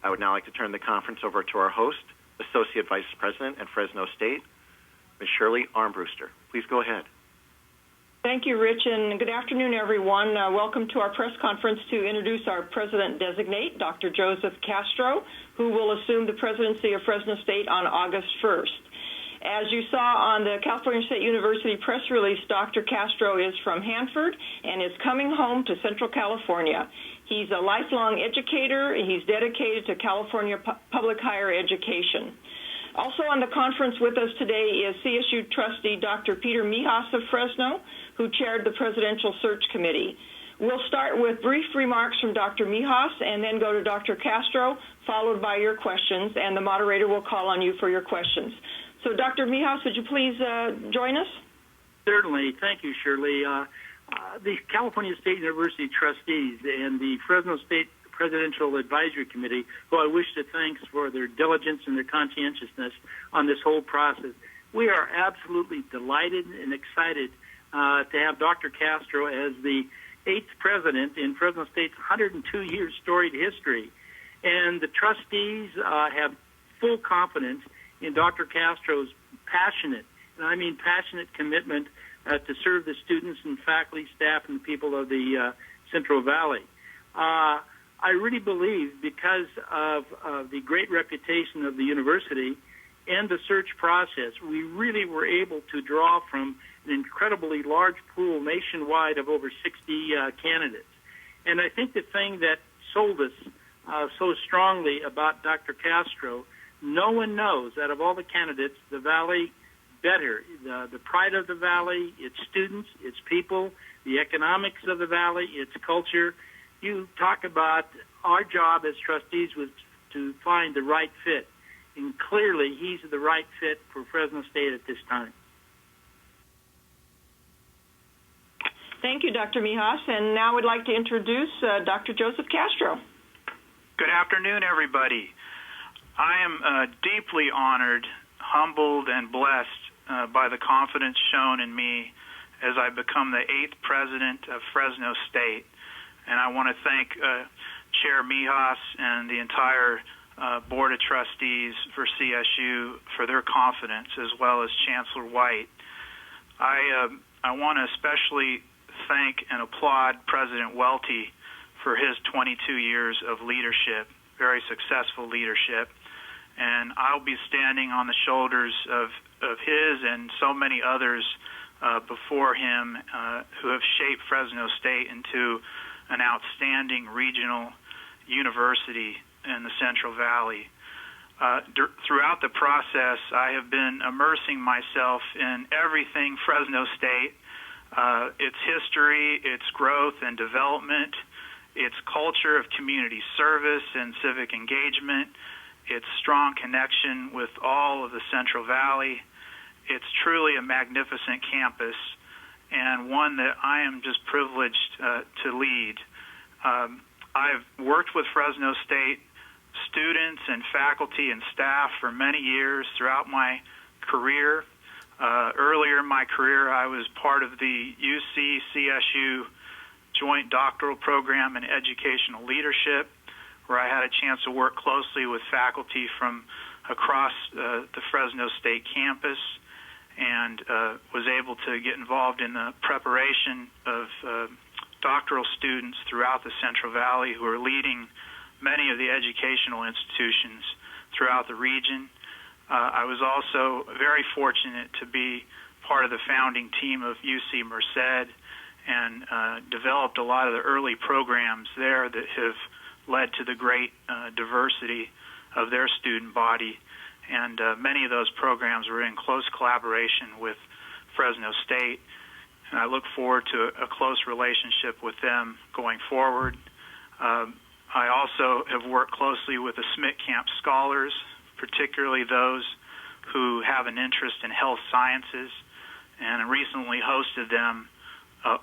I would now like to turn the conference over to our host, Associate Vice President at Fresno State, Ms. Shirley Armbruster. Please go ahead. Thank you, Rich, and good afternoon, everyone. Welcome to our press conference to introduce our President-designate, Dr. Joseph Castro, who will assume the presidency of Fresno State on August 1st. As you saw on the California State University press release, Dr. Castro is from Hanford and is coming home to Central California. He's a lifelong educator. He's dedicated to California public higher education. Also on the conference with us today is CSU trustee Dr. Peter Mijas of Fresno, who chaired the Presidential Search Committee. We'll start with brief remarks from Dr. Mijas and then go to Dr. Castro, followed by your questions, and the moderator will call on you for your questions. So, Dr. Mijas, would you please join us? Certainly. Thank you, Shirley. The California State University trustees and the Fresno State Presidential Advisory Committee, who I wish to thank for their diligence and their conscientiousness on this whole process. We are absolutely delighted and excited to have Dr. Castro as the 8th president in Fresno State's 102-year storied history. And the trustees have full confidence in Dr. Castro's passionate, and I mean passionate commitment to serve the students and faculty, staff, and people of the Central Valley. I really believe because of the great reputation of the university and the search process, we really were able to draw from an incredibly large pool nationwide of over 60 candidates. And I think the thing that sold us so strongly about Dr. Castro, no one knows out of all the candidates the Valley better. The pride of the Valley, its students, its people, the economics of the Valley, its culture. You talk about our job as trustees was to find the right fit. And clearly, he's the right fit for Fresno State at this time. Thank you, Dr. Mijas. And now I'd like to introduce Dr. Joseph Castro. Good afternoon, everybody. I am deeply honored, humbled, and blessed by the confidence shown in me as I become the 8th president of Fresno State. And I want to thank Chair Mijas and the entire Board of Trustees for CSU for their confidence, as well as Chancellor White. I want to especially thank and applaud President Welty for his 22 years of leadership, very successful leadership. And I'll be standing on the shoulders of his and so many others before him who have shaped Fresno State into an outstanding regional university in the Central Valley. Throughout the process, I have been immersing myself in everything Fresno State, its history, its growth and development, its culture of community service and civic engagement, its strong connection with all of the Central Valley. It's truly a magnificent campus and one that I am just privileged to lead. I've worked with Fresno State students and faculty and staff for many years throughout my career. Earlier in my career, I was part of the UC-CSU Joint Doctoral Program in Educational Leadership, where I had a chance to work closely with faculty from across the Fresno State campus and was able to get involved in the preparation of doctoral students throughout the Central Valley who are leading many of the educational institutions throughout the region. I was also very fortunate to be part of the founding team of Uc Merced and developed a lot of the early programs there that have led to the great diversity of their student body. And many of those programs were in close collaboration with Fresno State. And I look forward to a close relationship with them going forward. I also have worked closely with the Schmidt Camp scholars, particularly those who have an interest in health sciences, and recently hosted them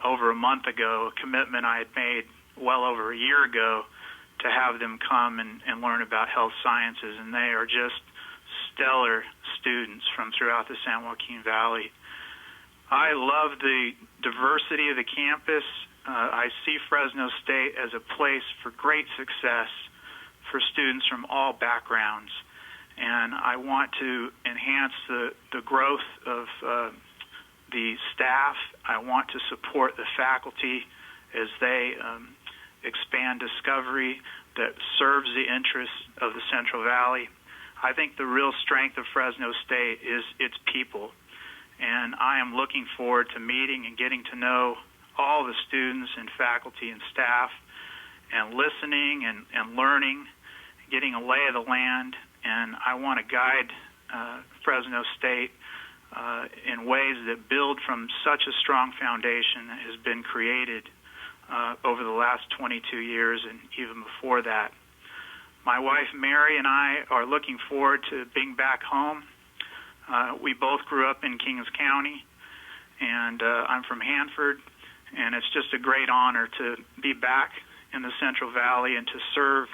over a month ago, a commitment I had made well over a year ago to have them come and learn about health sciences, and they are just stellar students from throughout the San Joaquin Valley. I love the diversity of the campus. I see Fresno State as a place for great success for students from all backgrounds. And I want to enhance the growth of the staff. I want to support the faculty as they expand discovery that serves the interests of the Central Valley. I think the real strength of Fresno State is its people. And I am looking forward to meeting and getting to know all the students and faculty and staff and listening and learning, getting a lay of the land. And I want to guide Fresno State in ways that build from such a strong foundation that has been created over the last 22 years and even before that. My wife Mary and I are looking forward to being back home. We both grew up in Kings County, and I'm from Hanford, and it's just a great honor to be back in the Central Valley and to serve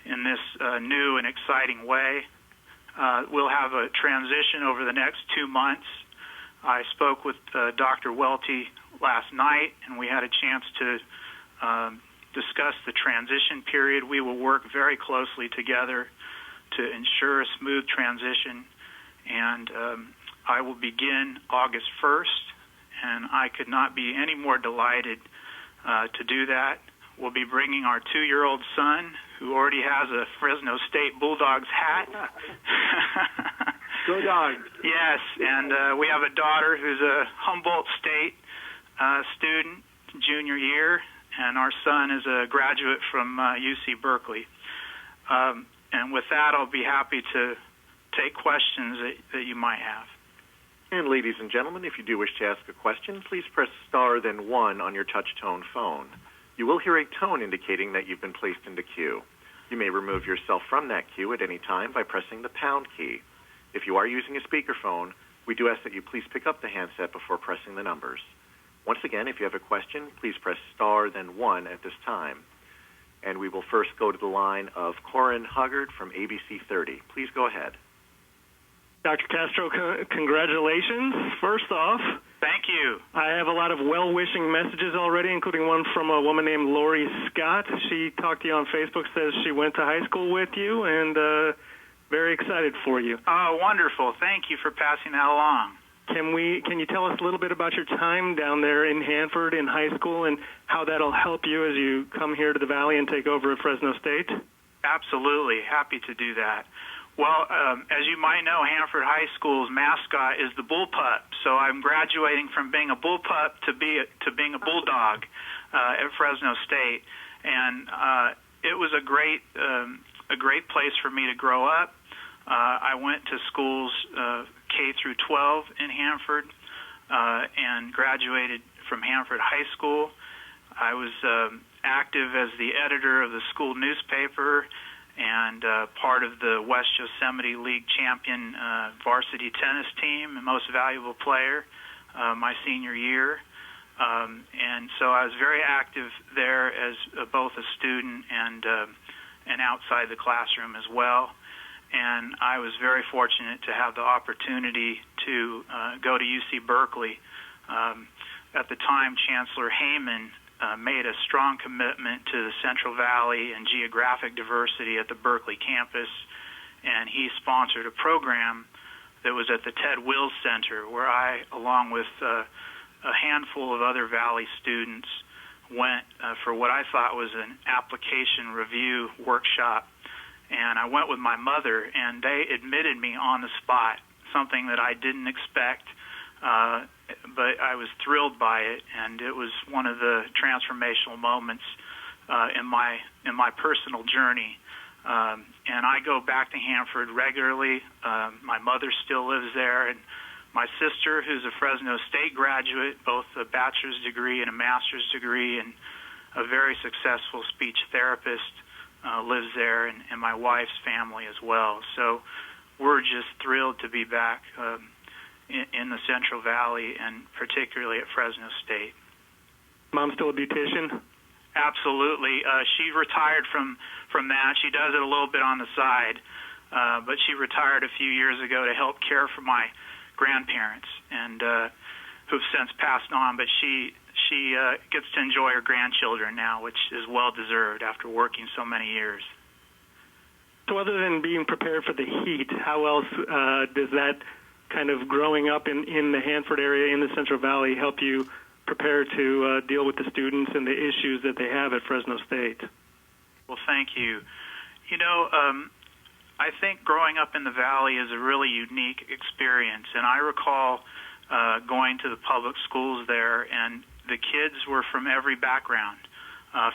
in this new and exciting way. We'll have a transition over the next 2 months. I spoke with Dr. Welty last night, and we had a chance to discuss the transition period. We will work very closely together to ensure a smooth transition, and I will begin August 1st, and I could not be any more delighted to do that. We'll be bringing our 2-year-old son, who already has a Fresno State Bulldogs hat. Go Dogs. Yes, and we have a daughter who's a Humboldt State student, junior year, and our son is a graduate from UC Berkeley. And with that, I'll be happy to take questions that you might have. And ladies and gentlemen, if you do wish to ask a question, please press star then 1 on your touch-tone phone. You will hear a tone indicating that you've been placed into queue. You may remove yourself from that queue at any time by pressing the pound key. If you are using a speakerphone, we do ask that you please pick up the handset before pressing the numbers. Once again, if you have a question, please press star then 1 at this time. And we will first go to the line of Corin Huggard from ABC 30. Please go ahead. Dr. Castro, congratulations, first off. Thank you. I have a lot of well-wishing messages already, including one from a woman named Lori Scott. She talked to you on Facebook, says she went to high school with you, and very excited for you. Oh, wonderful. Thank you for passing that along. Can you tell us a little bit about your time down there in Hanford in high school and how that'll help you as you come here to the Valley and take over at Fresno State? Absolutely. Happy to do that. Well, as you might know, Hanford High School's mascot is the bullpup. So I'm graduating from being a bullpup to being a bulldog at Fresno State, and it was a great place for me to grow up. I went to schools K through 12 in Hanford and graduated from Hanford High School. I was active as the editor of the school newspaper and part of the West Yosemite League champion varsity tennis team and most valuable player my senior year. And so I was very active there as both a student and outside the classroom as well. And I was very fortunate to have the opportunity to go to UC Berkeley. At the time, Chancellor Heyman made a strong commitment to the Central Valley and geographic diversity at the Berkeley campus, and he sponsored a program that was at the Ted Wills Center, where I, along with a handful of other Valley students, went for what I thought was an application review workshop. And I went with my mother, and they admitted me on the spot, something that I didn't expect, but I was thrilled by it, and it was one of the transformational moments in my personal journey. And I go back to Hanford regularly. My mother still lives there, and my sister, who's a Fresno State graduate, both a bachelor's degree and a master's degree, and a very successful speech therapist, lives there, and my wife's family as well. So we're just thrilled to be back in the Central Valley, and particularly at Fresno State. Mom still a beautician? Absolutely. She retired from that. She does it a little bit on the side, but she retired a few years ago to help care for my grandparents, and who've since passed on. But she gets to enjoy her grandchildren now, which is well deserved after working so many years. So other than being prepared for the heat, how else does that kind of growing up in the Hanford area, in the Central Valley, help you prepare to deal with the students and the issues that they have at Fresno State? Well, thank you. You know, I think growing up in the Valley is a really unique experience, and I recall going to the public schools there, and the kids were from every background,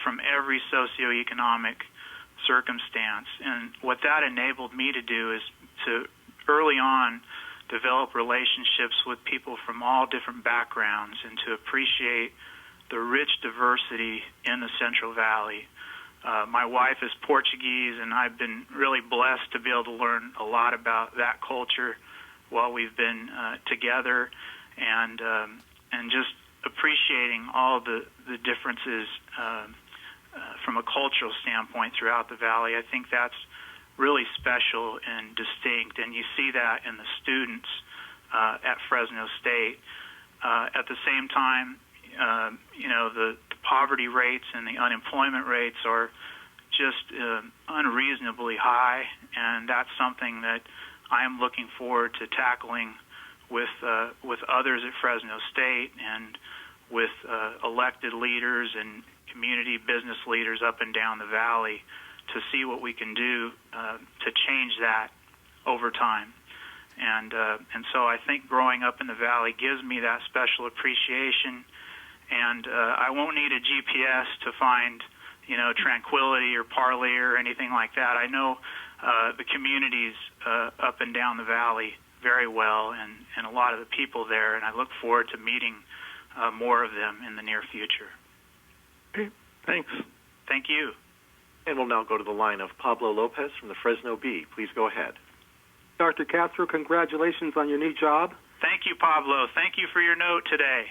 from every socioeconomic circumstance. And what that enabled me to do is to early on develop relationships with people from all different backgrounds and to appreciate the rich diversity in the Central Valley. My wife is Portuguese, and I've been really blessed to be able to learn a lot about that culture while we've been together, and just appreciating all the differences from a cultural standpoint throughout the Valley. I think that's really special and distinct, and you see that in the students at Fresno State. At the same time, the poverty rates and the unemployment rates are just unreasonably high, and that's something that I am looking forward to tackling with others at Fresno State and with elected leaders and community business leaders up and down the Valley to see what we can do to change that over time. And so I think growing up in the Valley gives me that special appreciation, and I won't need a GPS to find, tranquility or parley or anything like that. I know the communities up and down the Valley very well, and a lot of the people there, and I look forward to meeting more of them in the near future. Okay, thanks. Thank you. And we'll now go to the line of Pablo Lopez from the Fresno Bee. Please go ahead. Dr. Castro, congratulations on your new job. Thank you, Pablo. Thank you for your note today.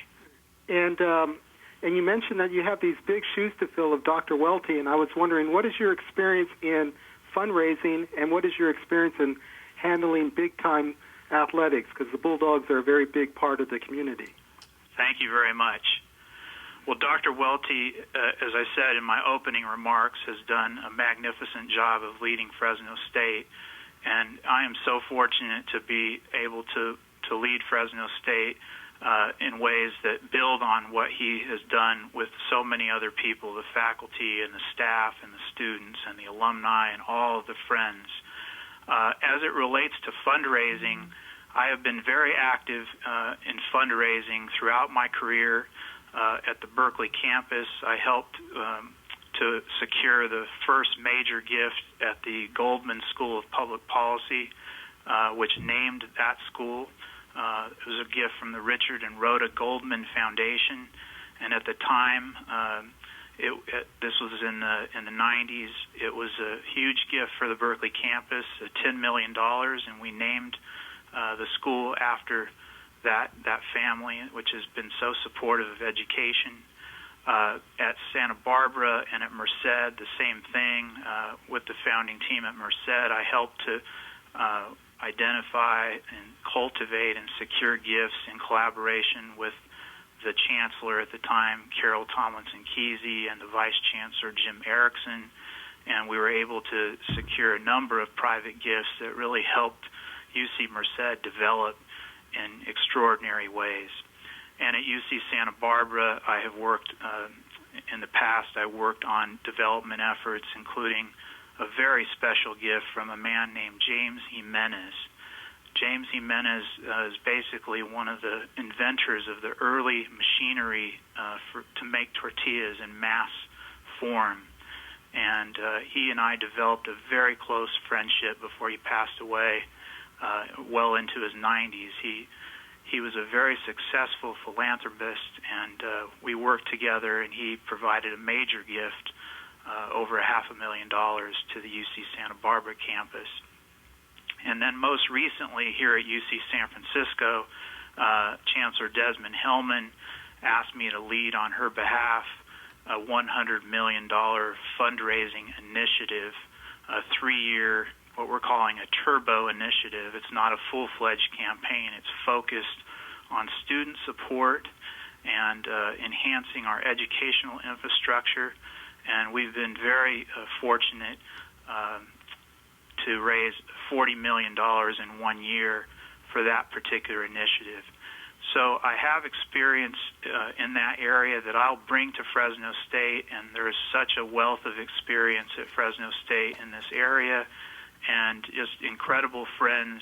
And you mentioned that you have these big shoes to fill of Dr. Welty, and I was wondering, what is your experience in fundraising, and what is your experience in handling big-time athletics? Because the Bulldogs are a very big part of the community. Thank you very much. Well, Dr. Welty, as I said in my opening remarks, has done a magnificent job of leading Fresno State, and I am so fortunate to be able to lead Fresno State in ways that build on what he has done with so many other people, the faculty and the staff and the students and the alumni and all of the friends. As it relates to fundraising, I have been very active in fundraising throughout my career. At the Berkeley campus, I helped to secure the first major gift at the Goldman School of Public Policy, which named that school. It was a gift from the Richard and Rhoda Goldman Foundation, and at the time, this was in the 90s. It was a huge gift for the Berkeley campus, $10 million, and we named the school after that family, which has been so supportive of education. At Santa Barbara and at Merced, the same thing. With the founding team at Merced, I helped to identify and cultivate and secure gifts in collaboration with the chancellor at the time, Carol Tomlinson-Kesey, and the vice chancellor, Jim Erickson, and we were able to secure a number of private gifts that really helped UC Merced develop in extraordinary ways. And at UC Santa Barbara, I have worked, in the past, I worked on development efforts, including a very special gift from a man named James Jimenez. James Jimenez is basically one of the inventors of the early machinery to make tortillas in mass form. And he and I developed a very close friendship before he passed away well into his 90s. He was a very successful philanthropist, and we worked together, and he provided a major gift, over $500,000 to the UC Santa Barbara campus. And then most recently here at UC San Francisco, Chancellor Desmond Hellman asked me to lead on her behalf a $100 million fundraising initiative, a 3-year, what we're calling a turbo initiative. It's not a full-fledged campaign. It's focused on student support and enhancing our educational infrastructure. And we've been very fortunate to raise $40 million in 1 year for that particular initiative. So I have experience in that area that I'll bring to Fresno State, and there is such a wealth of experience at Fresno State in this area, and just incredible friends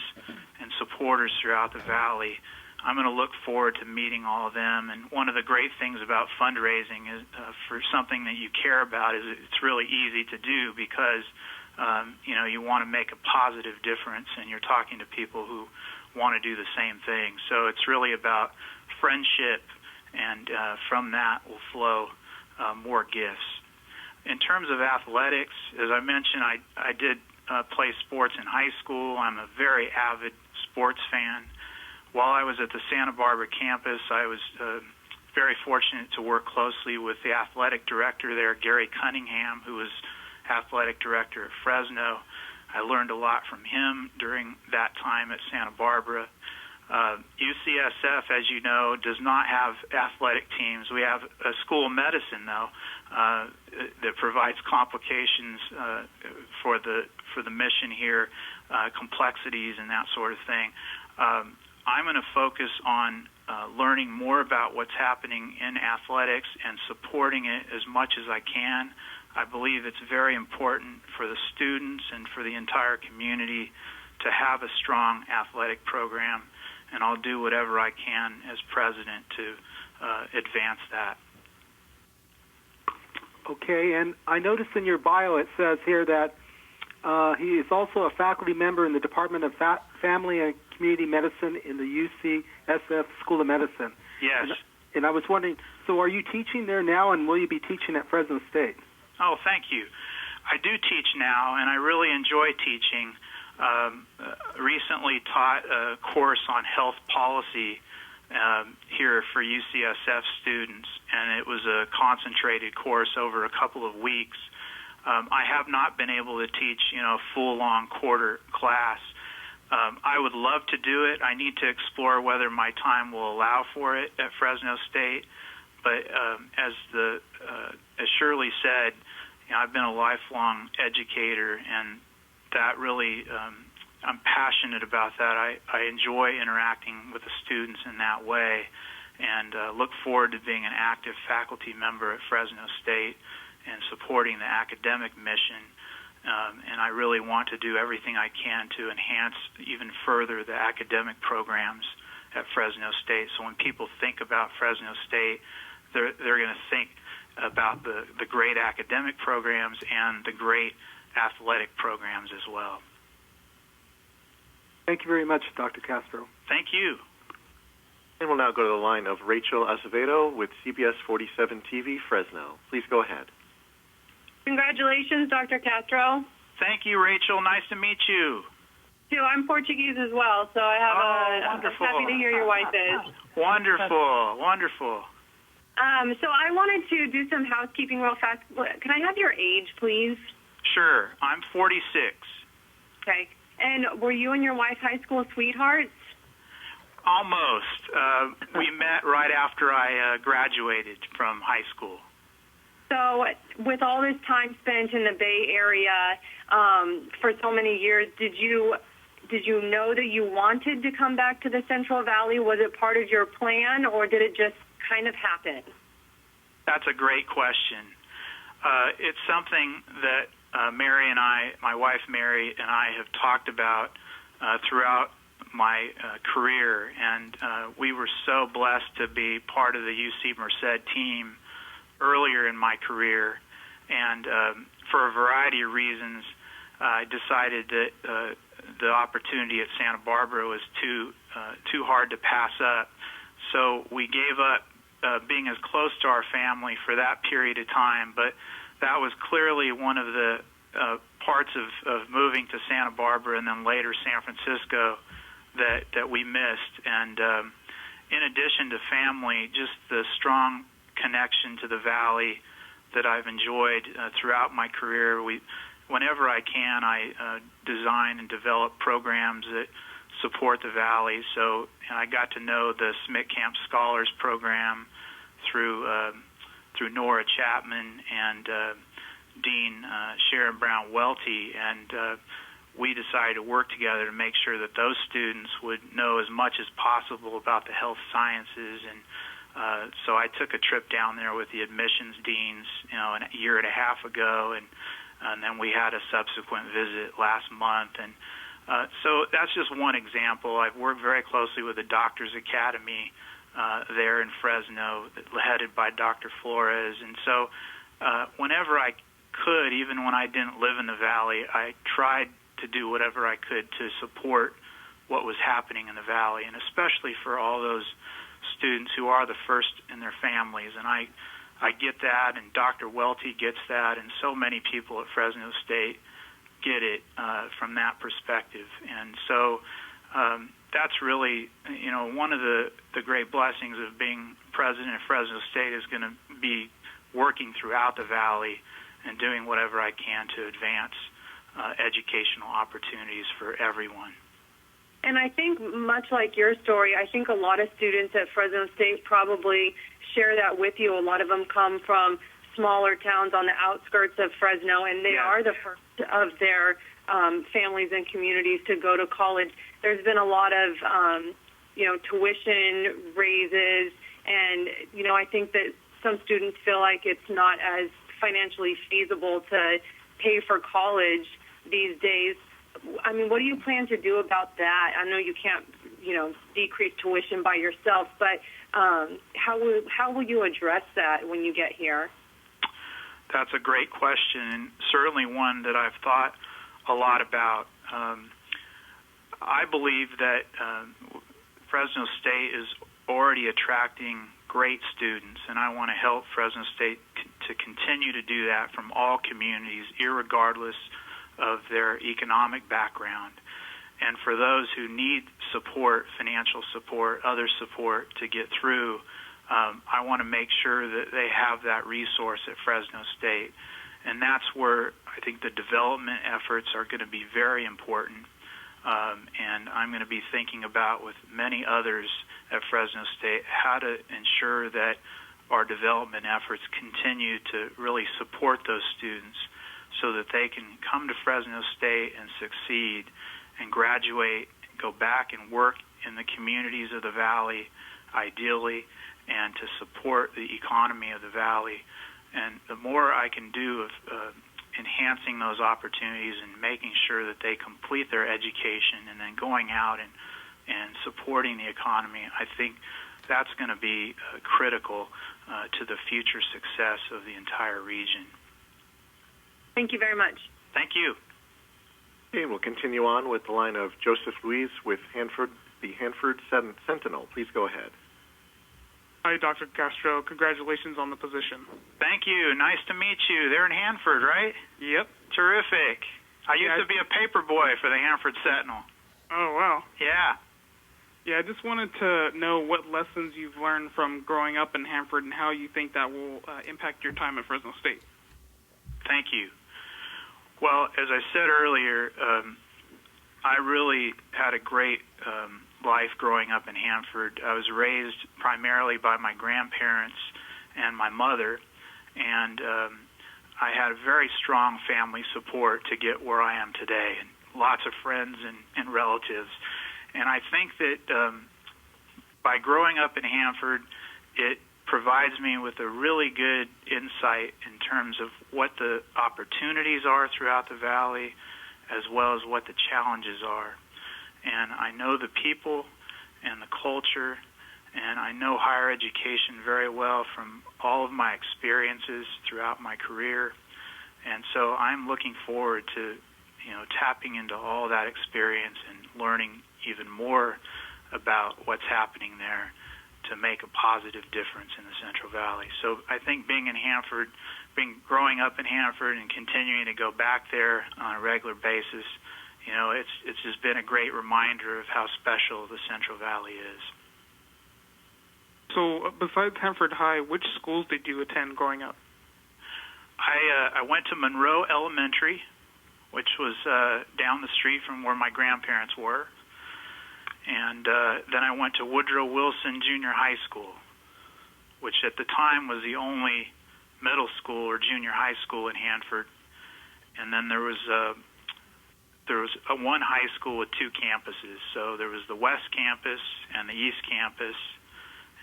and supporters throughout the Valley. I'm going to look forward to meeting all of them. And one of the great things about fundraising is for something that you care about is it's really easy to do because you want to make a positive difference, and you're talking to people who want to do the same thing. So it's really about friendship, and from that will flow more gifts. In terms of athletics, as I mentioned, I did play sports in high school. I'm a very avid sports fan. While I was at the Santa Barbara campus, I was very fortunate to work closely with the athletic director there, Gary Cunningham, who was athletic director at Fresno. I learned a lot from him during that time at Santa Barbara. UCSF, as you know, does not have athletic teams. We have a school of medicine, though, that provides complications for the mission here, complexities and that sort of thing. I'm going to focus on learning more about what's happening in athletics and supporting it as much as I can. I believe it's very important for the students and for the entire community to have a strong athletic program, and I'll do whatever I can as president to advance that. Okay, and I noticed in your bio it says here that he is also a faculty member in the Department of Family and Community Medicine in the UCSF School of Medicine. Yes. And I was wondering, so are you teaching there now, and will you be teaching at Fresno State? Oh, thank you. I do teach now, and I really enjoy teaching. Recently taught a course on health policy here for UCSF students, and it was a concentrated course over a couple of weeks. I have not been able to teach, a full-long quarter class. I would love to do it. I need to explore whether my time will allow for it at Fresno State. But as Shirley said, I've been a lifelong educator, and that really, I'm passionate about that. I enjoy interacting with the students in that way, and look forward to being an active faculty member at Fresno State and supporting the academic mission. And I really want to do everything I can to enhance even further the academic programs at Fresno State. So when people think about Fresno State, they're going to think about the great academic programs and the great athletic programs as well. Thank you very much, Dr. Castro. Thank you. And we'll now go to the line of Rachel Azevedo with CBS 47 TV, Fresno. Please go ahead. Congratulations, Dr. Castro. Thank you, Rachel. Nice to meet you. Too. I'm Portuguese as well, so I have I'm happy to hear your wife is. Wonderful, wonderful. So I wanted to do some housekeeping real fast. Can I have your age, please? Sure. I'm 46. Okay. And were you and your wife high school sweethearts? Almost. We met right after I graduated from high school. So with all this time spent in the Bay Area for so many years, did you know that you wanted to come back to the Central Valley? Was it part of your plan, or did it just kind of happen? That's a great question. It's something that Mary and I, my wife Mary, and I have talked about throughout my career, and we were so blessed to be part of the Uc Merced team earlier in my career, and for a variety of reasons, I decided that the opportunity at Santa Barbara was too hard to pass up. So we gave up being as close to our family for that period of time, but that was clearly one of the parts of moving to Santa Barbara and then later San Francisco that we missed. And in addition to family, just the strong connection to the Valley that I've enjoyed throughout my career. Whenever I can, I design and develop programs that support the Valley. So I got to know the Smith Camp Scholars Program through Nora Chapman and Dean Sharon Brown Welty, and we decided to work together to make sure that those students would know as much as possible about the health sciences. And so I took a trip down there with the admissions deans, a year and a half ago, and then we had a subsequent visit last month. And so that's just one example. I've worked very closely with the Doctors Academy there in Fresno, headed by Dr. Flores. And so whenever I could, even when I didn't live in the Valley, I tried to do whatever I could to support what was happening in the Valley, and especially for all those students who are the first in their families. And I get that, and Dr. Welty gets that, and so many people at Fresno State get it from that perspective. And so that's really, one of the great blessings of being president of Fresno State is going to be working throughout the Valley and doing whatever I can to advance educational opportunities for everyone. And I think much like your story, I think a lot of students at Fresno State probably share that with you. A lot of them come from smaller towns on the outskirts of Fresno, and they are the first of their families and communities to go to college. There's been a lot of, tuition raises, and, I think that some students feel like it's not as financially feasible to pay for college these days. I mean, what do you plan to do about that? I know you can't, decrease tuition by yourself, but how will you address that when you get here? That's a great question, and certainly one that I've thought a lot about. I believe that Fresno State is already attracting great students, and I want to help Fresno State to continue to do that from all communities, irregardless of their economic background. And for those who need support, financial support, other support to get through, I want to make sure that they have that resource at Fresno State. And that's where I think the development efforts are going to be very important. And I'm going to be thinking about, with many others at Fresno State, how to ensure that our development efforts continue to really support those students so that they can come to Fresno State and succeed and graduate, go back and work in the communities of the Valley, ideally, and to support the economy of the Valley. And the more I can do of enhancing those opportunities and making sure that they complete their education and then going out and supporting the economy, I think that's going to be critical to the future success of the entire region. Thank you very much. Thank you. Okay, we'll continue on with the line of Joseph Luis with the Hanford Sentinel. Please go ahead. Hi, Dr. Castro. Congratulations on the position. Thank you. Nice to meet you. They're in Hanford, right? Yep. Terrific. I used to be a paper boy for the Hanford Sentinel. Oh, wow. Yeah. Yeah, I just wanted to know what lessons you've learned from growing up in Hanford and how you think that will impact your time at Fresno State. Thank you. Well, as I said earlier, I really had a great life growing up in Hanford. I was raised primarily by my grandparents and my mother, and I had a very strong family support to get where I am today, and lots of friends and relatives. And I think that by growing up in Hanford, it provides me with a really good insight in terms of what the opportunities are throughout the Valley, as well as what the challenges are. And I know the people and the culture, and I know higher education very well from all of my experiences throughout my career. And so I'm looking forward to, tapping into all that experience and learning even more about what's happening there to make a positive difference in the Central Valley. So I think being in Hanford, growing up in Hanford and continuing to go back there on a regular basis, it's just been a great reminder of how special the Central Valley is. So besides Hanford High, which schools did you attend growing up? I went to Monroe Elementary, which was down the street from where my grandparents were. And then I went to Woodrow Wilson Junior High School, which at the time was the only middle school or junior high school in Hanford. And then there was there was one high school with two campuses. So there was the West Campus and the East Campus.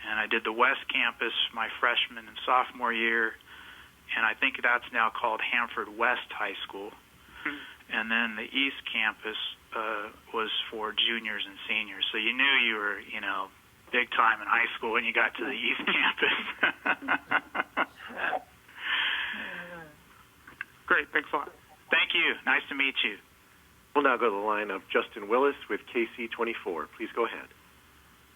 And I did the West Campus my freshman and sophomore year, and I think that's now called Hanford West High School. And then the East Campus was for juniors and seniors. So you knew you were, big time in high school when you got to the East Campus. Great. Thanks a lot. Thank you. Nice to meet you. We'll now go to the line of Justin Willis with KC24. Please go ahead.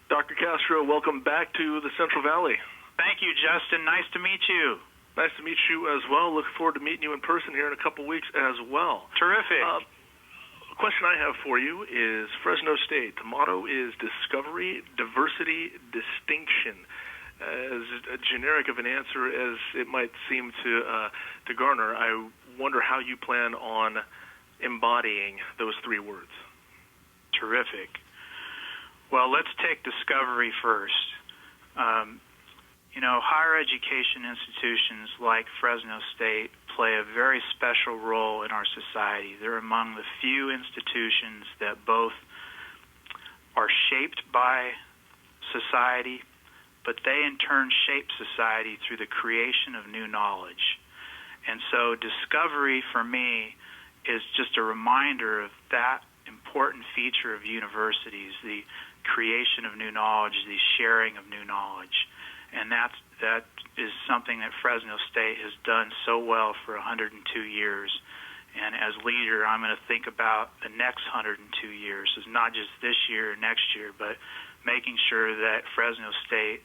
Dr. Castro, welcome back to the Central Valley. Thank you, Justin. Nice to meet you. Nice to meet you as well. Looking forward to meeting you in person here in a couple weeks as well. Terrific. A question I have for you is Fresno State. The motto is discovery, diversity, distinction. As generic of an answer as it might seem to garner, I wonder how you plan on embodying those three words. Terrific. Well, let's take discovery first. Higher education institutions like Fresno State play a very special role in our society. They're among the few institutions that both are shaped by society, but they in turn shape society through the creation of new knowledge. And so discovery for me is just a reminder of that important feature of universities, the creation of new knowledge, the sharing of new knowledge. And that is something that Fresno State has done so well for 102 years. And as leader, I'm going to think about the next 102 years. It's not just this year or next year, but making sure that Fresno State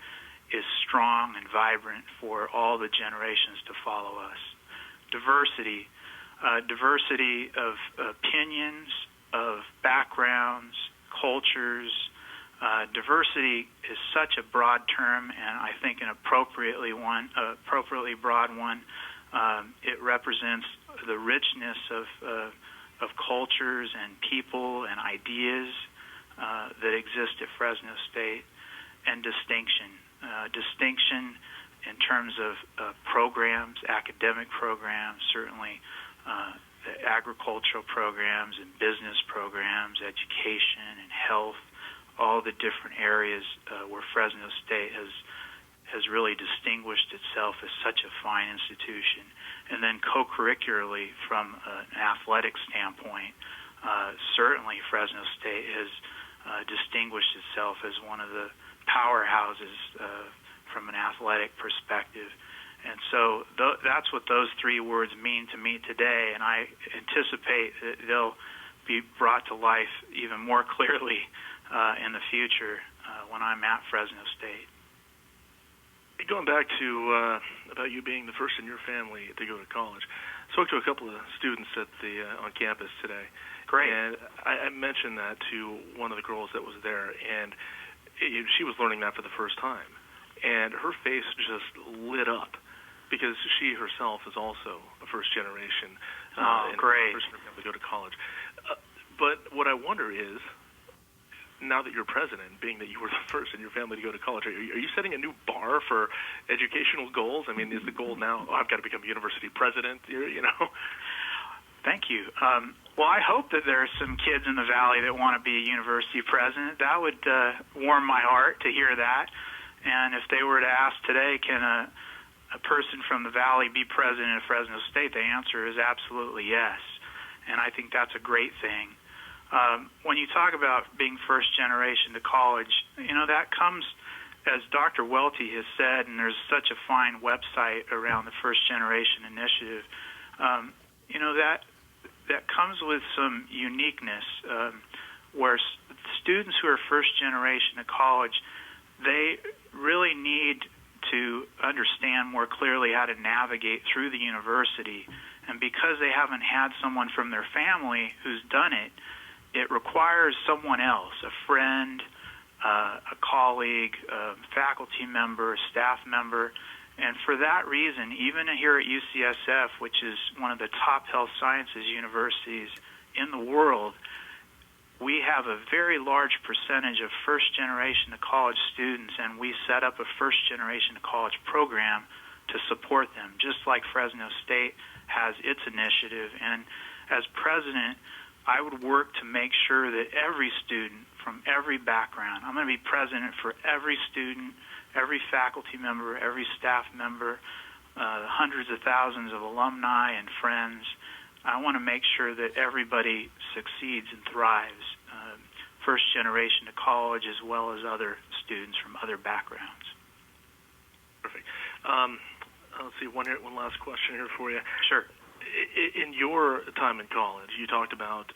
is strong and vibrant for all the generations to follow us. Diversity. Diversity of opinions, of backgrounds, cultures. Diversity is such a broad term, and I think an appropriately broad one. It represents the richness of cultures and people and ideas that exist at Fresno State, and distinction. Distinction in terms of programs, academic programs, certainly the agricultural programs and business programs, education and health, all the different areas where Fresno State has really distinguished itself as such a fine institution. And then co-curricularly from an athletic standpoint, certainly Fresno State has distinguished itself as one of the powerhouses from an athletic perspective. And so that's what those three words mean to me today, and I anticipate that they'll be brought to life even more clearly in the future when I'm at Fresno State. Going back to about you being the first in your family to go to college, I spoke to a couple of students at on campus today. Great. And I mentioned that to one of the girls that was there, and she was learning that for the first time. And her face just lit up because she herself is also a first generation. Great. First in her family to go to college. But what I wonder is, now that you're president, being that you were the first in your family to go to college, are you setting a new bar for educational goals? I mean, is the goal now, I've got to become a university president, Thank you. Well, I hope that there are some kids in the Valley that want to be a university president. That would warm my heart to hear that. And if they were to ask today, can a person from the Valley be president of Fresno State, the answer is absolutely yes. And I think that's a great thing. When you talk about being first generation to college, that comes, as Dr. Welty has said, and there's such a fine website around the First Generation Initiative, that comes with some uniqueness where students who are first generation to college, they really need to understand more clearly how to navigate through the university. And because they haven't had someone from their family who's done it, it requires someone else, a friend, a colleague, a faculty member, a staff member. And for that reason, even here at UCSF, which is one of the top health sciences universities in the world, we have a very large percentage of first-generation to college students, and we set up a first-generation to college program to support them, just like Fresno State has its initiative. And as president, I would work to make sure that every student from every background, I'm going to be president for every student, every faculty member, every staff member, hundreds of thousands of alumni and friends. I want to make sure that everybody succeeds and thrives, first generation to college as well as other students from other backgrounds. Perfect. Let's see, one last question here for you. Sure. In your time in college, you talked about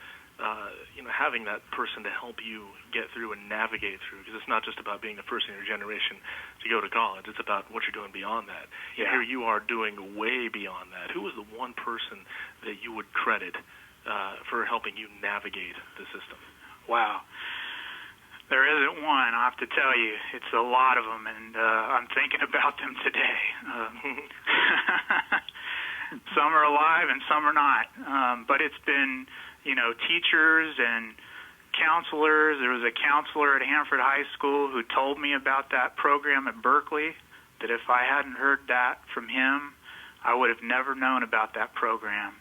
having that person to help you get through and navigate through, because it's not just about being the first in your generation to go to college. It's about what you're doing beyond that. Yeah. And here you are doing way beyond that. Who was the one person that you would credit for helping you navigate the system? Wow. There isn't one, I have to tell you. It's a lot of them, and I'm thinking about them today. Some are alive and some are not. But it's been, teachers and counselors. There was a counselor at Hanford High School who told me about that program at Berkeley, that if I hadn't heard that from him, I would have never known about that program.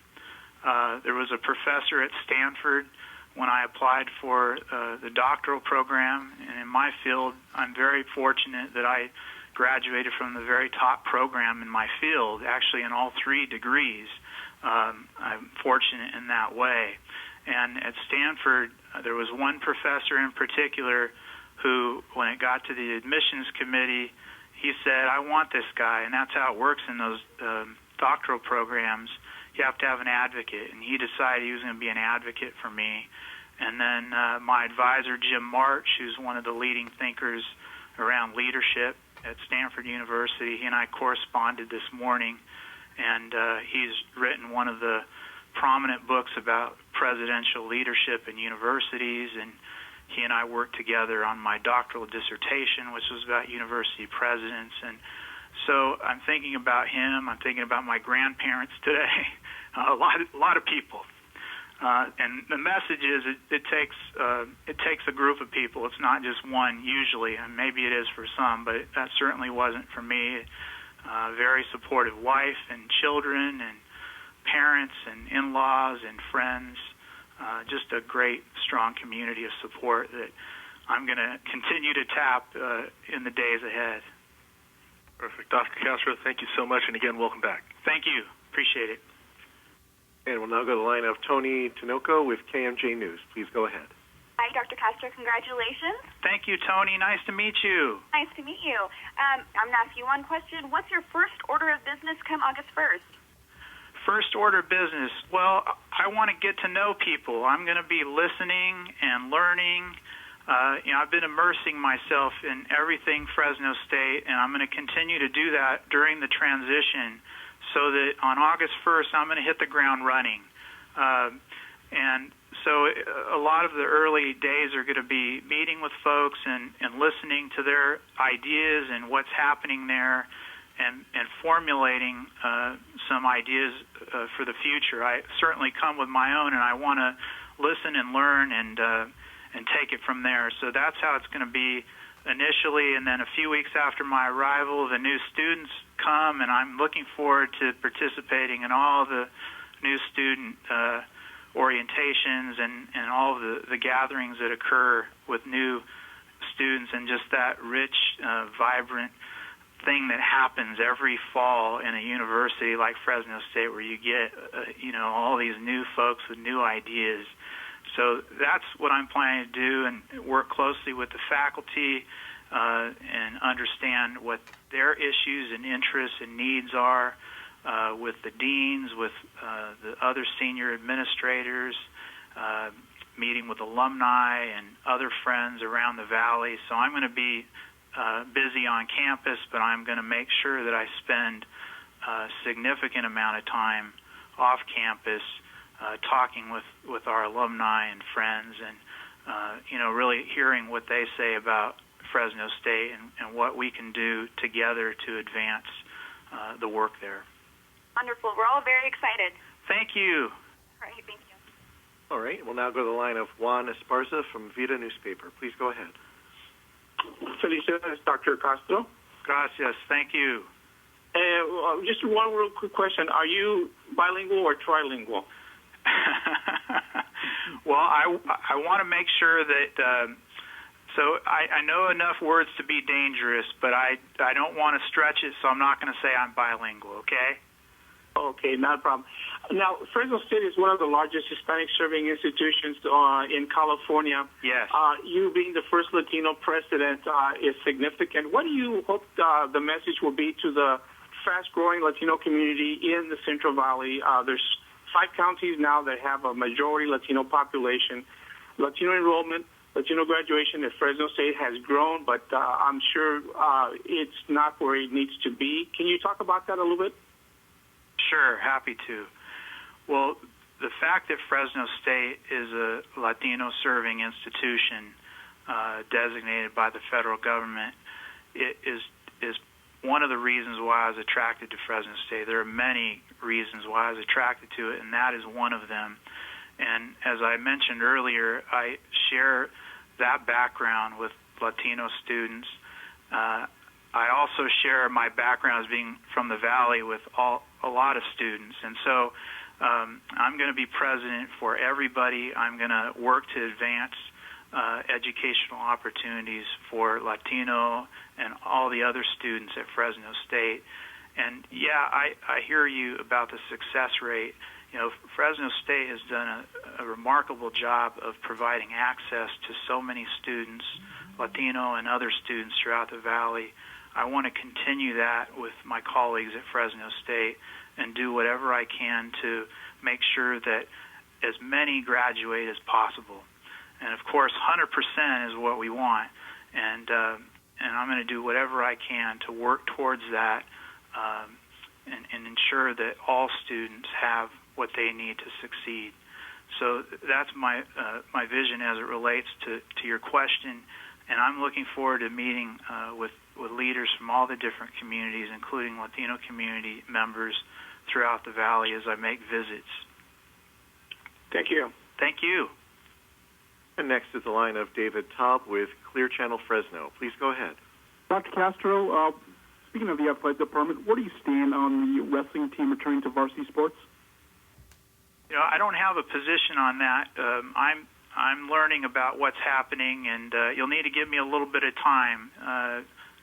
There was a professor at Stanford when I applied for the doctoral program, and in my field, I'm very fortunate that I graduated from the very top program in my field, actually in all 3 degrees. I'm fortunate in that way. And at Stanford, there was one professor in particular who, when it got to the admissions committee, he said, I want this guy, and that's how it works in those doctoral programs. You have to have an advocate, and he decided he was going to be an advocate for me. And then my advisor, Jim March, who's one of the leading thinkers around leadership at Stanford University, he and I corresponded this morning, and he's written one of the prominent books about presidential leadership in universities, and he and I worked together on my doctoral dissertation, which was about university presidents. And so I'm thinking about him. I'm thinking about my grandparents today, a lot of people. And the message is it takes a group of people. It's not just one usually, and maybe it is for some, but that certainly wasn't for me. Very supportive wife and children and parents and in-laws and friends. Just a great, strong community of support that I'm going to continue to tap in the days ahead. Perfect. Dr. Castro, thank you so much, and again, welcome back. Thank you. Appreciate it. And we'll now go to the line of Tony Tinoco with KMJ News. Please go ahead. Hi, Dr. Castro. Congratulations. Thank you, Tony. Nice to meet you. Nice to meet you. I'm going to ask you one question. What's your first order of business come August 1st? First order of business. Well, I want to get to know people. I'm going to be listening and learning. I've been immersing myself in everything Fresno State, and I'm going to continue to do that during the transition so that on August 1st, I'm going to hit the ground running. And so a lot of the early days are going to be meeting with folks and listening to their ideas and what's happening there, and formulating some ideas for the future. I certainly come with my own, and I want to listen and learn and take it from there. So that's how it's going to be initially, and then a few weeks after my arrival, the new students come, and I'm looking forward to participating in all the new student orientations and all of the gatherings that occur with new students, and just that rich, vibrant thing that happens every fall in a university like Fresno State, where you get all these new folks with new ideas. So that's what I'm planning to do, and work closely with the faculty and understand what their issues and interests and needs are, with the deans, with the other senior administrators, meeting with alumni and other friends around the valley. So I'm going to be busy on campus, but I'm going to make sure that I spend a significant amount of time off campus talking with our alumni and friends, and really hearing what they say about Fresno State and what we can do together to advance the work there. Wonderful. We're all very excited. Thank you. All right, thank you. All right, we'll now go to the line of Juan Esparza from Vida newspaper. Please go ahead. Felicidades, Dr. Castro. Gracias. Thank you. Just one real quick question. Are you bilingual or trilingual? Well, I want to make sure that. So I know enough words to be dangerous, but I don't want to stretch it, so I'm not going to say I'm bilingual. Okay. Okay, not a problem. Now, Fresno State is one of the largest Hispanic-serving institutions in California. Yes. You being the first Latino president is significant. What do you hope the message will be to the fast-growing Latino community in the Central Valley? There's 5 counties now that have a majority Latino population. Latino enrollment, Latino graduation at Fresno State has grown, but I'm sure it's not where it needs to be. Can you talk about that a little bit? Sure, happy to. Well, the fact that Fresno State is a Latino-serving institution designated by the federal government is one of the reasons why I was attracted to Fresno State. There are many reasons why I was attracted to it, and that is one of them. And as I mentioned earlier, I share that background with Latino students. I also share my background as being from the Valley with a lot of students. And so I'm going to be president for everybody. I'm going to work to advance educational opportunities for Latino and all the other students at Fresno State. And, yeah, I hear you about the success rate. You know, Fresno State has done a remarkable job of providing access to so many students, Latino and other students throughout the Valley. I want to continue that with my colleagues at Fresno State and do whatever I can to make sure that as many graduate as possible. And, of course, 100% is what we want. And I'm going to do whatever I can to work towards that and ensure that all students have what they need to succeed. So that's my vision as it relates to your question. And I'm looking forward to meeting with leaders from all the different communities, including Latino community members throughout the Valley as I make visits. Thank you. Thank you. And next is the line of David Taub with Clear Channel Fresno. Please go ahead. Dr. Castro, speaking of the athletic department, where do you stand on the wrestling team returning to varsity sports? You know, I don't have a position on that. I'm learning about what's happening, and you'll need to give me a little bit of time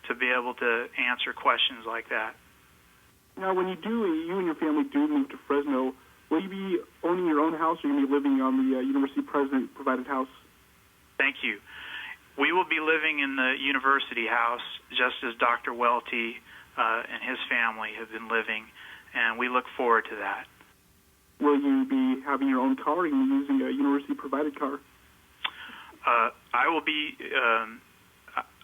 to be able to answer questions like that. Now, when you and your family do move to Fresno, will you be owning your own house, or will you be living on the university president-provided house? Thank you. We will be living in the university house, just as Dr. Welty and his family have been living, and we look forward to that. Will you be having your own car, or will you be using a university-provided car? I will be.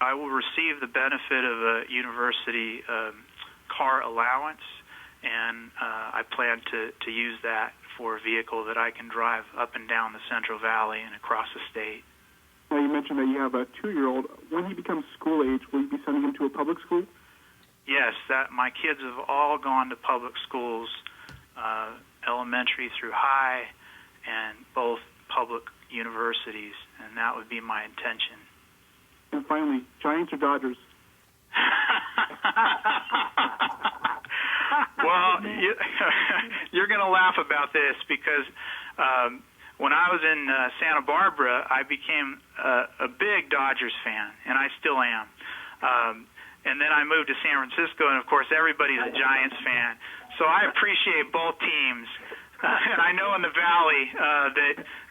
I will receive the benefit of a university car allowance, and I plan to use that for a vehicle that I can drive up and down the Central Valley and across the state. Now, you mentioned that you have a 2-year-old. When he becomes school age, will you be sending him to a public school? Yes, my kids have all gone to public schools, elementary through high, and both public universities, and that would be my intention. And finally, Giants or Dodgers? Well, you're going to laugh about this because when I was in Santa Barbara, I became a big Dodgers fan, and I still am. And then I moved to San Francisco, and, of course, everybody's a Giants fan. So I appreciate both teams. And I know in the Valley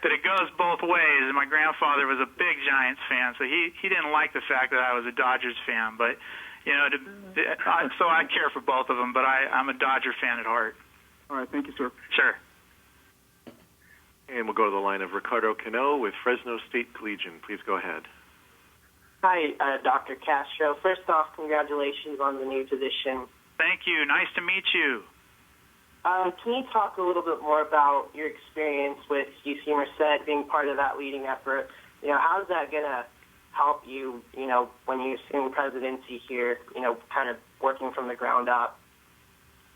that it goes both ways. And my grandfather was a big Giants fan, so he didn't like the fact that I was a Dodgers fan. But, you know, so I care for both of them, but I'm a Dodger fan at heart. All right, thank you, sir. Sure. And we'll go to the line of Ricardo Cano with Fresno State Collegian. Please go ahead. Hi, Dr. Castro. First off, congratulations on the new position. Thank you. Nice to meet you. Can you talk a little bit more about your experience with UC Merced, being part of that leading effort? You know, how is that going to help you, you know, when you assume presidency here, you know, kind of working from the ground up?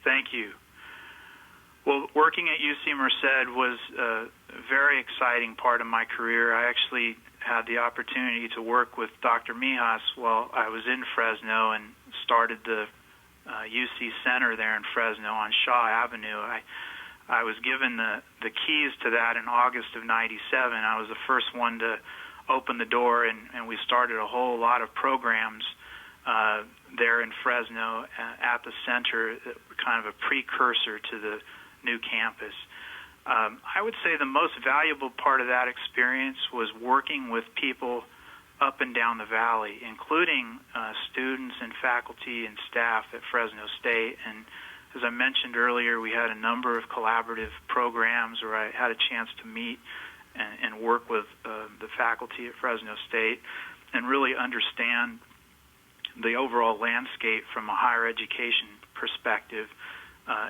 Thank you. Well, working at UC Merced was a very exciting part of my career. I actually had the opportunity to work with Dr. Mijas while I was in Fresno and started the UC Center there in Fresno on Shaw Avenue. I was given the keys to that in August of '97. I was the first one to open the door, and we started a whole lot of programs there in Fresno at the center, kind of a precursor to the new campus. I would say the most valuable part of that experience was working with people up and down the valley, including students and faculty and staff at Fresno State. And as I mentioned earlier, we had a number of collaborative programs where I had a chance to meet and work with the faculty at Fresno State and really understand the overall landscape from a higher education perspective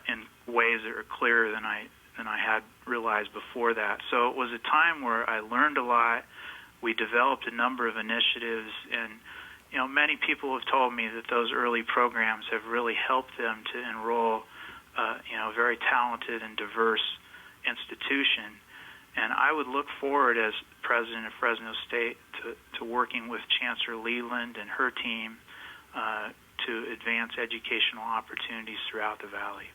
in ways that are clearer than I had realized before that. So it was a time where I learned a lot. We developed a number of initiatives, and many people have told me that those early programs have really helped them to enroll a very talented and diverse institution. And I would look forward as president of Fresno State to working with Chancellor Leland and her team to advance educational opportunities throughout the valley.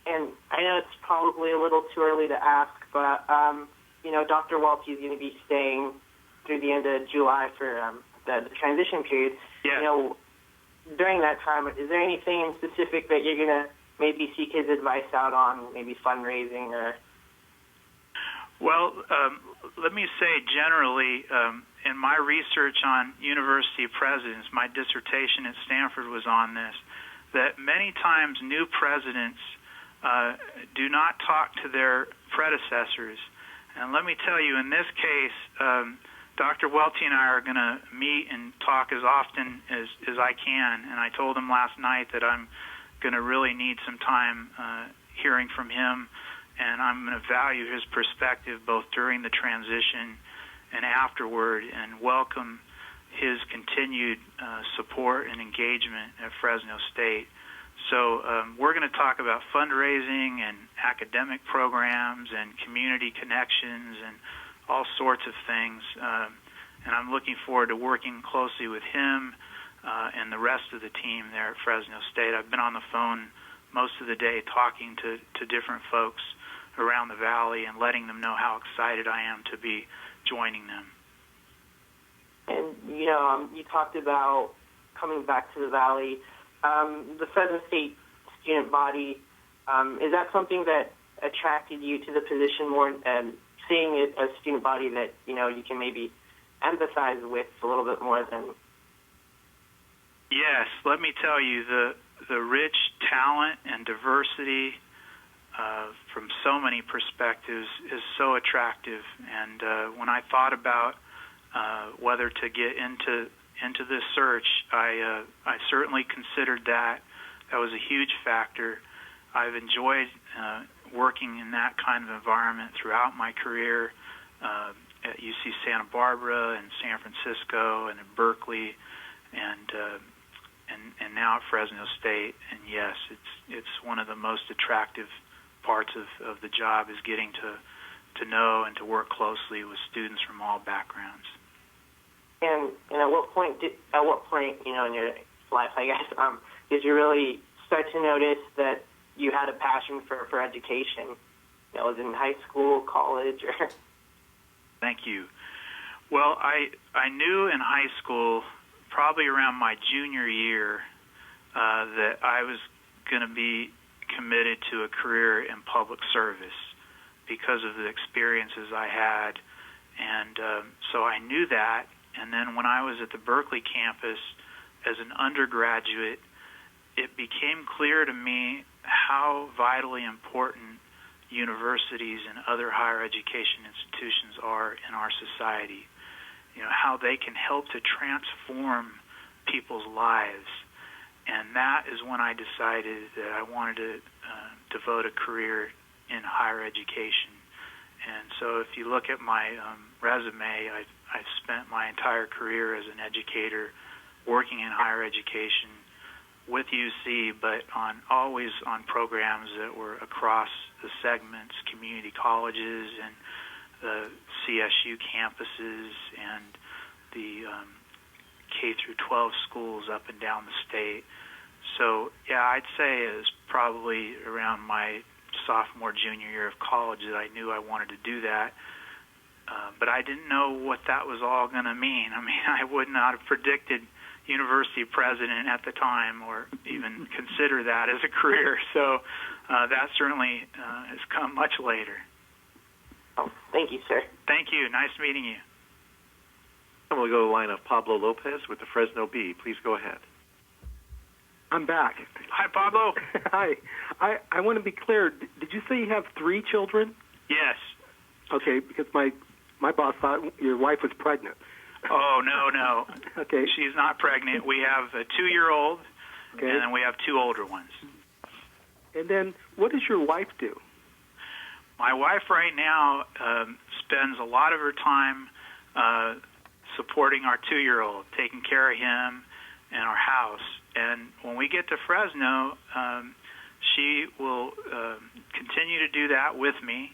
And I know it's probably a little too early to ask, but Dr. Welty is going to be staying through the end of July for the transition period. Yeah. During that time, is there anything in specific that you're going to maybe seek his advice out on, maybe fundraising or? Well, let me say generally, in my research on university presidents, my dissertation at Stanford was on this, that many times new presidents do not talk to their predecessors. And let me tell you, in this case, Dr. Welty and I are going to meet and talk as often as I can. And I told him last night that I'm going to really need some time hearing from him, and I'm going to value his perspective both during the transition and afterward, and welcome his continued support and engagement at Fresno State. So we're going to talk about fundraising and academic programs and community connections and all sorts of things. And I'm looking forward to working closely with him and the rest of the team there at Fresno State. I've been on the phone most of the day talking to different folks around the valley and letting them know how excited I am to be joining them. And, you talked about coming back to the valley. The Fresno State student body, is that something that attracted you to the position more, and seeing it as a student body that, you can maybe empathize with a little bit more than? Yes, let me tell you, the rich talent and diversity from so many perspectives is so attractive. And when I thought about whether to get into this search, I certainly considered that. That was a huge factor. I've enjoyed working in that kind of environment throughout my career at UC Santa Barbara and San Francisco and in Berkeley and now at Fresno State. And yes, it's one of the most attractive parts of the job is getting to know and to work closely with students from all backgrounds. And at what point, in your life, I guess, did you really start to notice that you had a passion for education? Was it in high school, college, or? Thank you. Well, I knew in high school, probably around my junior year, that I was going to be committed to a career in public service because of the experiences I had. And so I knew that. And then when I was at the Berkeley campus as an undergraduate, it became clear to me how vitally important universities and other higher education institutions are in our society. How they can help to transform people's lives. And that is when I decided that I wanted to devote a career in higher education. And so if you look at my resume, I've spent my entire career as an educator working in higher education with UC, but always on programs that were across the segments, community colleges and the CSU campuses and the K through 12 schools up and down the state. So, yeah, I'd say it was probably around my sophomore, junior year of college that I knew I wanted to do that. But I didn't know what that was all going to mean. I mean, I would not have predicted university president at the time or even consider that as a career. So that certainly has come much later. Oh, thank you, sir. Thank you. Nice meeting you. And we'll go to the line of Pablo Lopez with the Fresno Bee. Please go ahead. I'm back. Hi, Pablo. Hi. I want to be clear. Did you say you have 3 children? Yes. Okay, because my boss thought your wife was pregnant. Oh, no. Okay. She's not pregnant. We have a 2-year-old, okay, and then we have 2 older ones. And then what does your wife do? My wife right now spends a lot of her time supporting our 2-year-old, taking care of him and our house. And when we get to Fresno, she will continue to do that with me.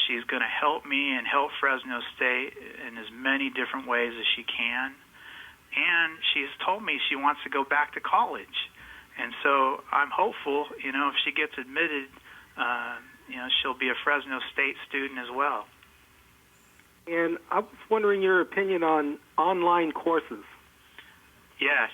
She's going to help me and help Fresno State in as many different ways as she can. And she's told me she wants to go back to college. And so I'm hopeful, if she gets admitted, she'll be a Fresno State student as well. And I was wondering your opinion on online courses. Yes.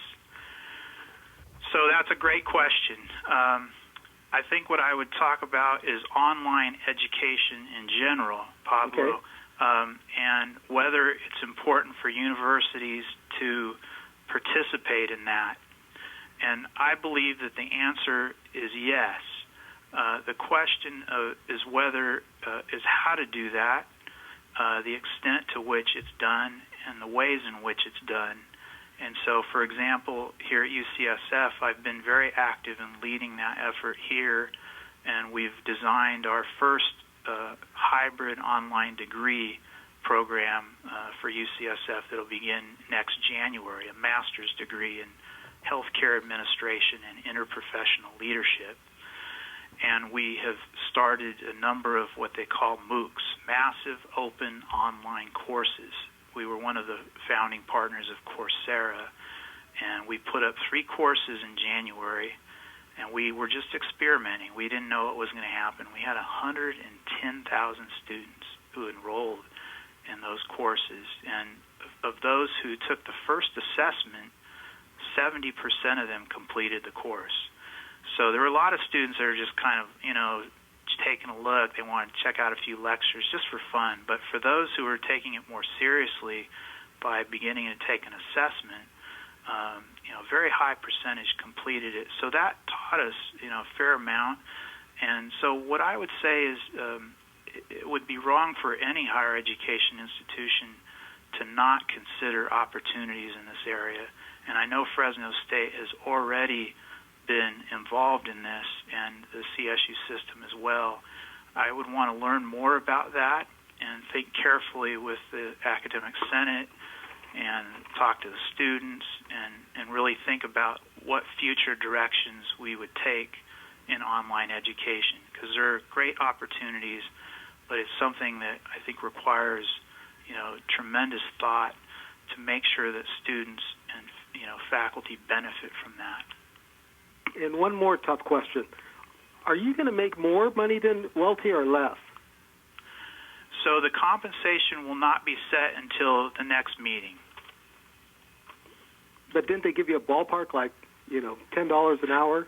So that's a great question. I think what I would talk about is online education in general, Pablo, and whether it's important for universities to participate in that. And I believe that the answer is yes. The question is how to do that, the extent to which it's done, and the ways in which it's done. And so, for example, here at UCSF, I've been very active in leading that effort here, and we've designed our first hybrid online degree program for UCSF that will begin next January, a master's degree in healthcare administration and interprofessional leadership. And we have started a number of what they call MOOCs, massive open online courses. We were one of the founding partners of Coursera, and we put up 3 courses in January, and we were just experimenting. We didn't know what was going to happen. We had 110,000 students who enrolled in those courses, and of those who took the first assessment, 70% of them completed the course. So there were a lot of students that are just kind of, taking a look. They wanted to check out a few lectures just for fun. But for those who were taking it more seriously by beginning to take an assessment, a very high percentage completed it. So that taught us, a fair amount. And so what I would say is it would be wrong for any higher education institution to not consider opportunities in this area. And I know Fresno State has already been involved in this, and the CSU system as well. I would want to learn more about that and think carefully with the academic senate and talk to the students and really think about what future directions we would take in online education, because there are great opportunities, but it's something that I think requires tremendous thought to make sure that students and faculty benefit from that. And one more tough question. Are you going to make more money than Welty or less? So the compensation will not be set until the next meeting. But didn't they give you a ballpark like, $10 an hour?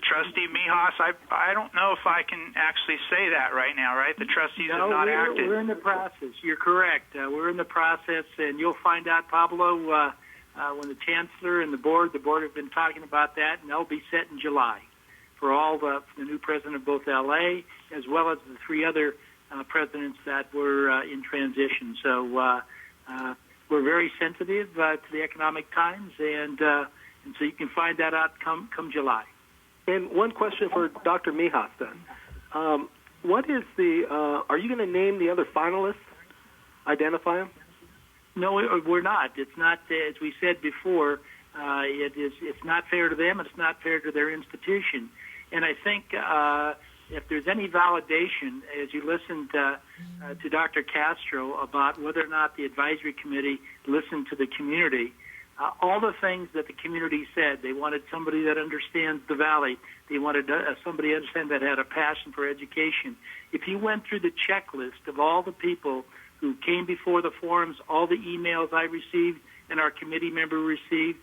Trustee Mijas, I don't know if I can actually say that right now, right? The trustees have not acted. We're in the process. You're correct. We're in the process, and you'll find out, Pablo, when the chancellor and the board have been talking about that, and they'll be set in July for all the new president of both L.A. as well as the 3 other presidents that were in transition. So we're very sensitive to the economic times, and so you can find that out come July. And one question for Dr. Mijas then. What is are you going to name the other finalists, identify them? No, we're not. It's not, as we said before, it's not fair to them, it's not fair to their institution. And I think if there's any validation, as you listened to Dr. Castro about whether or not the advisory committee listened to the community, all the things that the community said. They wanted somebody that understands the valley. They wanted somebody understand that had a passion for education. If you went through the checklist of all the people who came before the forums, all the emails I received and our committee member received,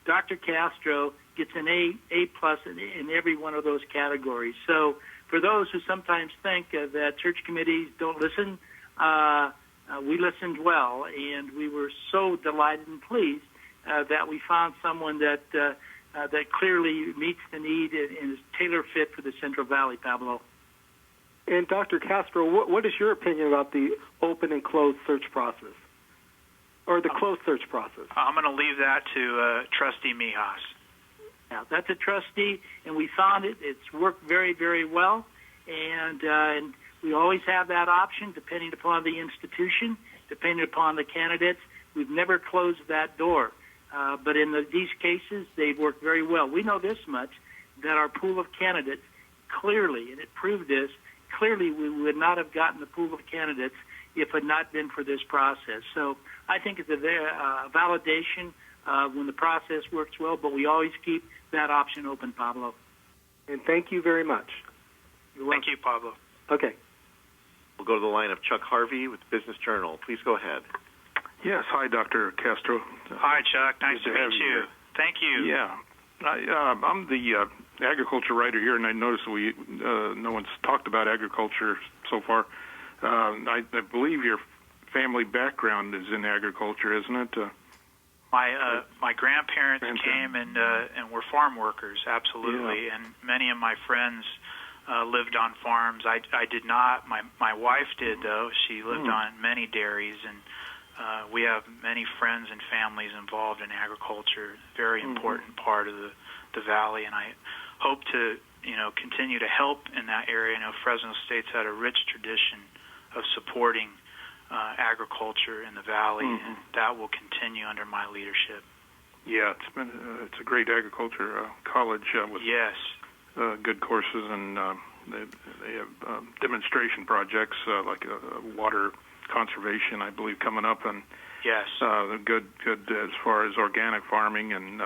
Dr. Castro gets an A plus in every one of those categories. So for those who sometimes think that church committees don't listen, we listened well, and we were so delighted and pleased that we found someone that clearly meets the need and is tailor fit for the Central Valley, Pablo. And Dr. Castro, what is your opinion about the open and closed search process, or the closed search process? I'm going to leave that to Trustee Mijas. Now, that's a trustee, and we found it. It's worked very, very well, and we always have that option depending upon the institution, depending upon the candidates. We've never closed that door. But in these cases, they've worked very well. We know this much, that our pool of candidates clearly, and it proved this, clearly we would not have gotten the pool of candidates if it had not been for this process. So I think it's a validation when the process works well, but we always keep that option open, Pablo. And thank you very much. Thank you, Pablo. Okay. We'll go to the line of Chuck Harvey with Business Journal. Please go ahead. Yes. Hi, Dr. Castro. Hi, Chuck. Nice to meet you. Thank you. Yeah. I'm the agriculture writer here, and I noticed no one's talked about agriculture so far. I believe your family background is in agriculture, isn't it? My grandparents came and were farm workers, absolutely, Yeah. and many of my friends lived on farms. I did not. My wife did, though. She lived on many dairies, and we have many friends and families involved in agriculture. Very important part of the valley, and I hope to continue to help in that area. I know Fresno State's had a rich tradition of supporting agriculture in the valley, and that will continue under my leadership. Yeah, it's a great agriculture college with good courses, and they have demonstration projects like water conservation, I believe, coming up, and good as far as organic farming. And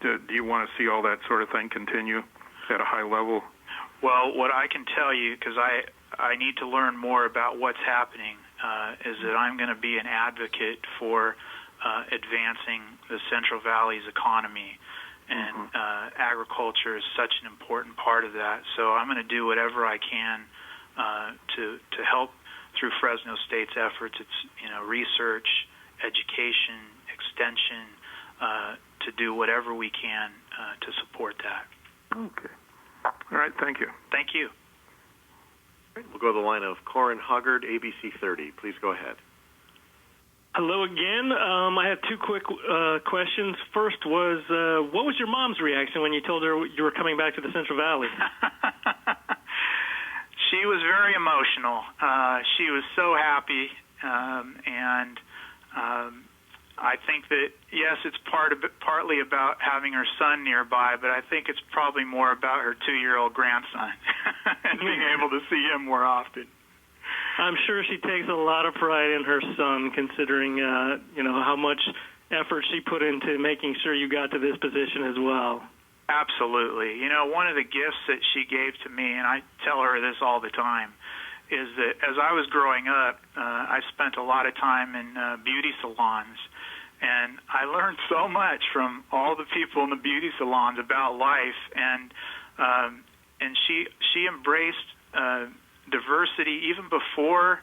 do you want to see all that sort of thing continue at a high level? Well, what I can tell you, because I need to learn more about what's happening, is that I'm going to be an advocate for advancing the Central Valley's economy, and agriculture is such an important part of that. So I'm going to do whatever I can to help through Fresno State's efforts. It's research, education, extension, to do whatever we can to support that. Okay. All right. Thank you. Thank you. We'll go to the line of Corin Hoggard, ABC 30. Please go ahead. Hello again. I have two quick questions. First was, what was your mom's reaction when you told her you were coming back to the Central Valley? She was very emotional. She was so happy, and I think that, yes, it's partly about having her son nearby, but I think it's probably more about her 2-year-old grandson and being able to see him more often. I'm sure she takes a lot of pride in her son, considering how much effort she put into making sure you got to this position as well. Absolutely. One of the gifts that she gave to me, and I tell her this all the time, is that as I was growing up, I spent a lot of time in beauty salons, and I learned so much from all the people in the beauty salons about life, and she embraced diversity even before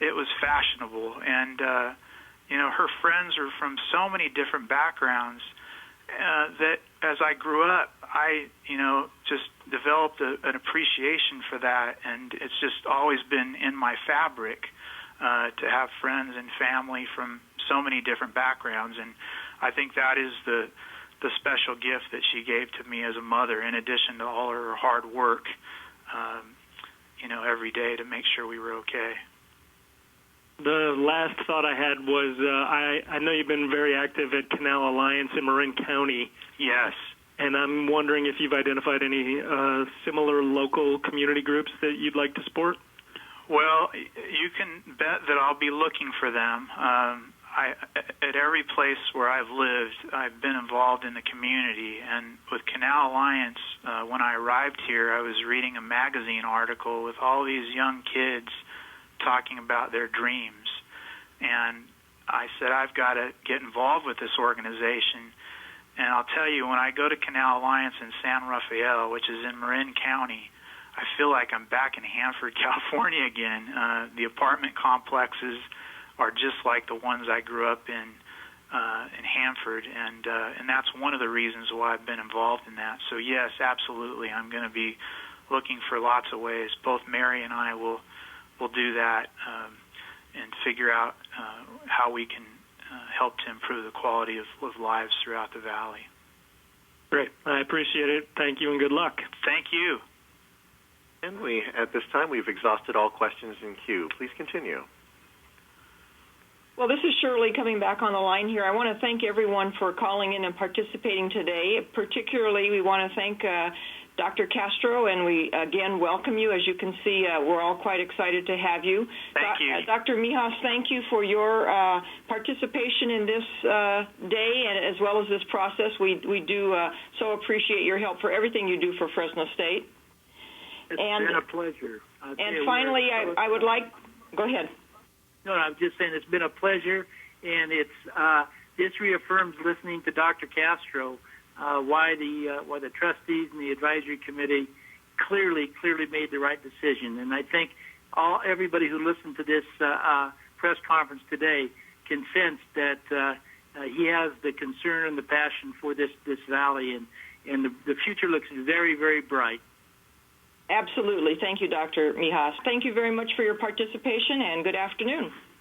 it was fashionable, and her friends are from so many different backgrounds that as I grew up, I just developed an appreciation for that, and it's just always been in my fabric to have friends and family from so many different backgrounds, and I think that is the special gift that she gave to me as a mother, in addition to all her hard work every day to make sure we were okay. The last thought I had was, I know you've been very active at Canal Alliance in Marin County. Yes. And I'm wondering if you've identified any similar local community groups that you'd like to support? Well, you can bet that I'll be looking for them. at every place where I've lived, I've been involved in the community. And with Canal Alliance, when I arrived here, I was reading a magazine article with all these young kids talking about their dreams. And I said, I've got to get involved with this organization. And I'll tell you, when I go to Canal Alliance in San Rafael, which is in Marin County, I feel like I'm back in Hanford, California again. The apartment complexes are just like the ones I grew up in Hanford, and that's one of the reasons why I've been involved in that. So yes, absolutely, I'm going to be looking for lots of ways. Both Mary and I will do that and figure out how we can help to improve the quality of lives throughout the valley. Great. I appreciate it. Thank you and good luck. Thank you. And at this time, we've exhausted all questions in queue. Please continue. Well, this is Shirley coming back on the line here. I want to thank everyone for calling in and participating today. Particularly, we want to thank Dr. Castro, and we, again, welcome you. As you can see, we're all quite excited to have you. Thank you. Dr. Mijas, thank you for your participation in this day and as well as this process. We do so appreciate your help for everything you do for Fresno State. It's been a pleasure. And finally, I would like... Go ahead. No, I'm just saying it's been a pleasure, and this reaffirms listening to Dr. Castro why the trustees and the advisory committee clearly made the right decision. And I think everybody who listened to this press conference today can sense that he has the concern and the passion for this valley, and the future looks very, very bright. Absolutely. Thank you, Dr. Mijas. Thank you very much for your participation, and good afternoon.